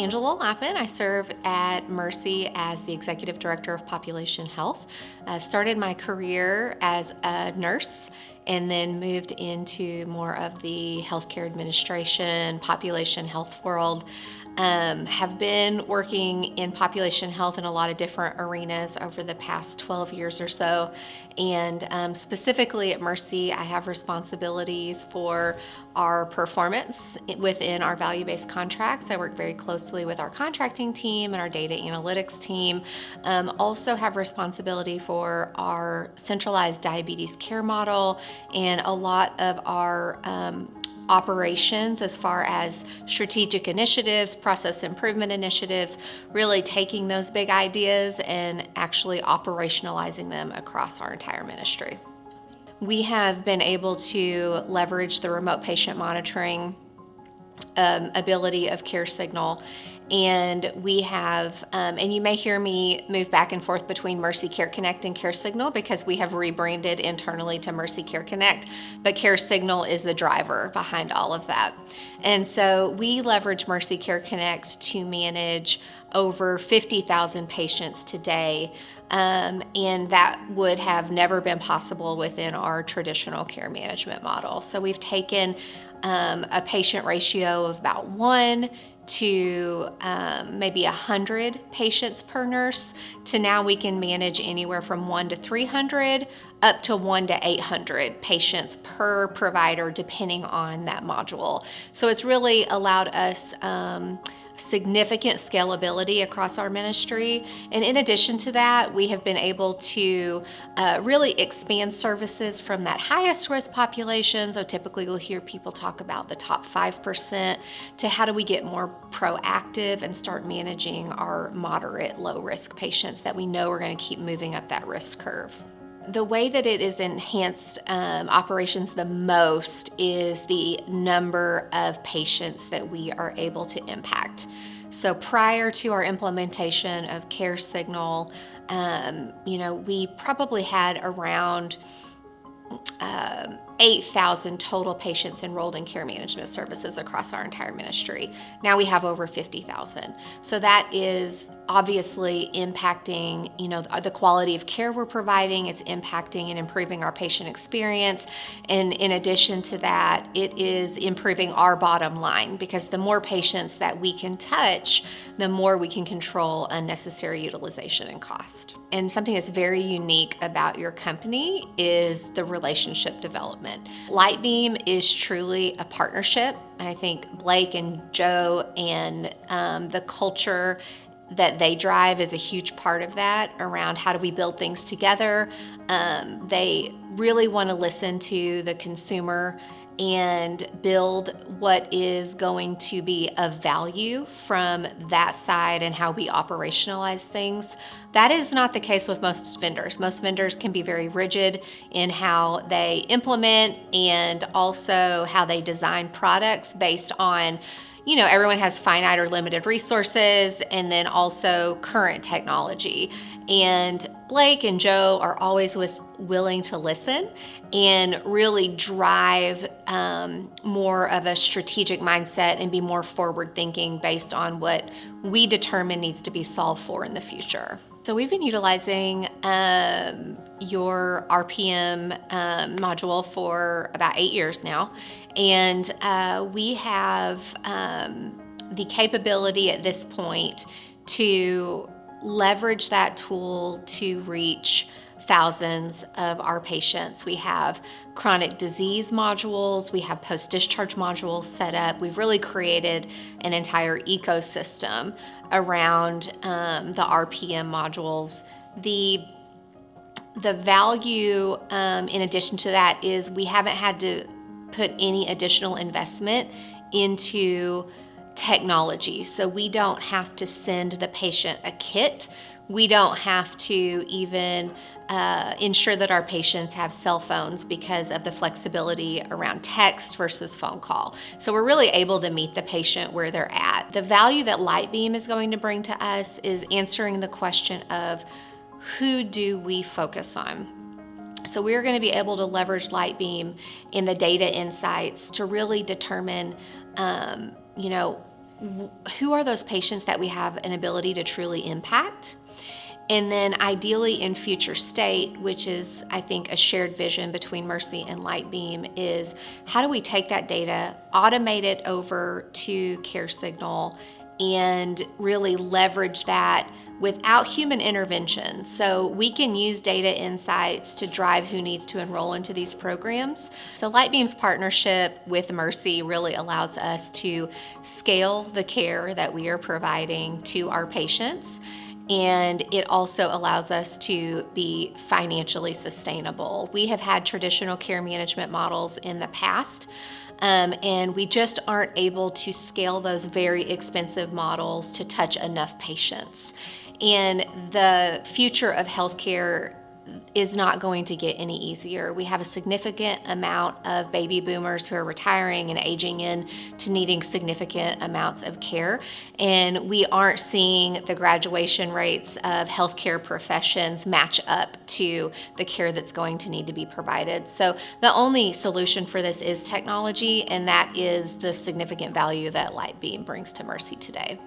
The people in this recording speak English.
Angela Lappin. I serve at Mercy as the Executive Director of Population Health. Started my career as a nurse and then moved into more of the healthcare administration, population health world. Have been working in population health in a lot of different arenas over the past 12 years or so. And specifically at Mercy, I have responsibilities for our performance within our value-based contracts. I work very closely with our contracting team and our data analytics team. Also have responsibility for our centralized diabetes care model and a lot of our operations as far as strategic initiatives, process improvement initiatives, really taking those big ideas and actually operationalizing them across our entire ministry. We have been able to leverage the remote patient monitoring ability of CareSignal, and we have, and you may hear me move back and forth between Mercy Care Connect and CareSignal because we have rebranded internally to Mercy Care Connect, but CareSignal is the driver behind all of that. And so we leverage Mercy Care Connect to manage over 50,000 patients today, and that would have never been possible within our traditional care management model. So we've taken a patient ratio of about 1 to maybe 100 patients per nurse to now we can manage anywhere from 1 to 300 up to 1 to 800 patients per provider depending on that module. So it's really allowed us significant scalability across our ministry. And in addition to that, we have been able to really expand services from that highest risk population. So typically you'll hear people talk about the top 5% to how do we get more proactive and start managing our moderate low risk patients that we know are going to keep moving up that risk curve. The way that it has enhanced operations the most is the number of patients that we are able to impact. So prior to our implementation of CareSignal, we probably had around 8,000 total patients enrolled in care management services across our entire ministry. Now we have over 50,000. So that is obviously impacting, the quality of care we're providing. It's impacting and improving our patient experience. And in addition to that, it is improving our bottom line because the more patients that we can touch, the more we can control unnecessary utilization and cost. And something that's very unique about your company is the relationship development. Lightbeam is truly a partnership, and I think Blake and Joe and the culture that they drive is a huge part of that around how do we build things together. They really want to listen to the consumer and build what is going to be of value from that side and how we operationalize things. That is not the case with most vendors. Most vendors can be very rigid in how they implement and also how they design products based on everyone has finite or limited resources and then also current technology. And Blake and Joe are always willing to listen and really drive more of a strategic mindset and be more forward thinking based on what we determine needs to be solved for in the future. So we've been utilizing your RPM module for about 8 years now, and we have the capability at this point to leverage that tool to reach thousands of our patients. We have chronic disease modules, we have post-discharge modules set up. We've really created an entire ecosystem around the RPM modules. The value in addition to that is we haven't had to put any additional investment into technology. So we don't have to send the patient a kit. We don't have to even ensure that our patients have cell phones because of the flexibility around text versus phone call. So we're really able to meet the patient where they're at. The value that Lightbeam is going to bring to us is answering the question of who do we focus on? So we're going to be able to leverage Lightbeam in the data insights to really determine, who are those patients that we have an ability to truly impact? And then ideally in future state, which is I think a shared vision between Mercy and Lightbeam, is how do we take that data, automate it over to CareSignal, and really leverage that without human intervention. So we can use data insights to drive who needs to enroll into these programs. So Lightbeam's partnership with Mercy really allows us to scale the care that we are providing to our patients. And it also allows us to be financially sustainable. We have had traditional care management models in the past, and we just aren't able to scale those very expensive models to touch enough patients. And the future of healthcare is not going to get any easier. We have a significant amount of baby boomers who are retiring and aging in to needing significant amounts of care. And we aren't seeing the graduation rates of healthcare professions match up to the care that's going to need to be provided. So the only solution for this is technology, and that is the significant value that Lightbeam brings to Mercy today.